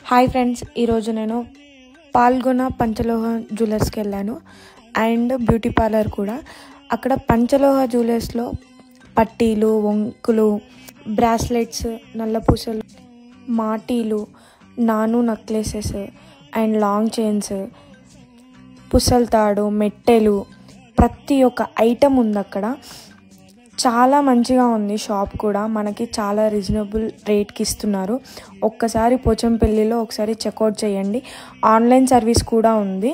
Hi friends, ఈరోజు నేను పాల్గొన పంచలోహ జ్యువెలర్స్కి వెళ్ళాను అండ్ బ్యూటీ పార్లర్ కూడా. అక్కడ పంచలోహ జ్యువెలర్స్లో పట్టీలు, వంకులు, బ్రాస్లెట్స్, నల్లపూసలు, మాటీలు, నాను నెక్లెసెస్ అండ్ లాంగ్ చైన్స్, పుసల తాడు, మెట్టెలు, ప్రతి ఒక్క ఐటమ్ ఉంది అక్కడ. చాలా మంచిగా ఉంది షాప్ కూడా. మనకి చాలా రీజనబుల్ రేట్కి ఇస్తున్నారు. ఒక్కసారి పోచంపల్లిలో ఒకసారి చెక్అవుట్ చేయండి. ఆన్లైన్ సర్వీస్ కూడా ఉంది.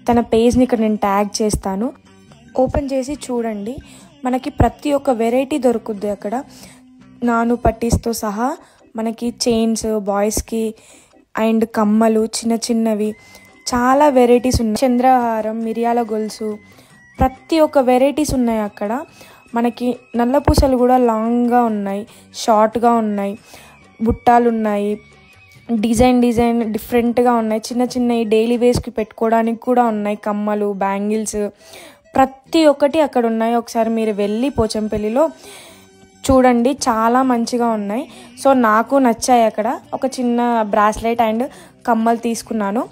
తన పేజ్ని ఇక్కడ నేను ట్యాగ్ చేస్తాను, ఓపెన్ చేసి చూడండి. మనకి ప్రతి ఒక్క వెరైటీ దొరుకుద్ది అక్కడ. నాను పట్టీస్తో సహా మనకి చైన్స్, బాయ్స్కి అండ్ కమ్మలు, చిన్న చిన్నవి చాలా వెరైటీస్ ఉన్నాయి. చంద్రహారం, మిరియాల గొలుసు, ప్రతి ఒక్క వెరైటీస్ ఉన్నాయి అక్కడ. మనకి నల్ల పూసలు కూడా లాంగ్గా ఉన్నాయి, షార్ట్గా ఉన్నాయి, బుట్టాలు ఉన్నాయి, డిజైన్ డిఫరెంట్గా ఉన్నాయి. చిన్న చిన్నవి డైలీ వేస్కి పెట్టుకోవడానికి కూడా ఉన్నాయి. కమ్మలు, బ్యాంగిల్స్, ప్రతి ఒక్కటి అక్కడ ఉన్నాయి. ఒకసారి మీరు వెళ్ళి పోచంపల్లిలో చూడండి, చాలా మంచిగా ఉన్నాయి. సో నాకు నచ్చాయి. అక్కడ ఒక చిన్న బ్రాస్లెట్ అండ్ కమ్మలు తీసుకున్నాను.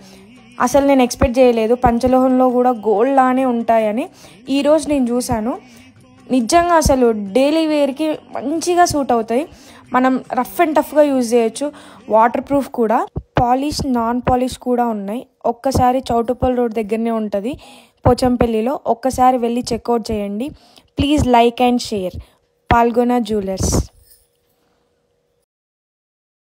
అసలు నేను ఎక్స్పెక్ట్ చేయలేదు పంచలోహంలో కూడా గోల్డ్ లానే ఉంటాయని. ఈరోజు నేను చూశాను, నిజంగా అసలు డైలీ వేర్కి మంచిగా సూట్ అవుతాయి. మనం రఫ్ అండ్ టఫ్గా యూజ్ చేయొచ్చు. వాటర్ ప్రూఫ్ కూడా. పాలిష్, నాన్ పాలిష్ కూడా ఉన్నాయి. ఒక్కసారి చౌటుప్పల్ రోడ్ దగ్గరనే ఉంటుంది పోచంపల్లిలో. ఒక్కసారి వెళ్ళి చెక్అవుట్ చేయండి. Please like and share. Phalguna jewellers.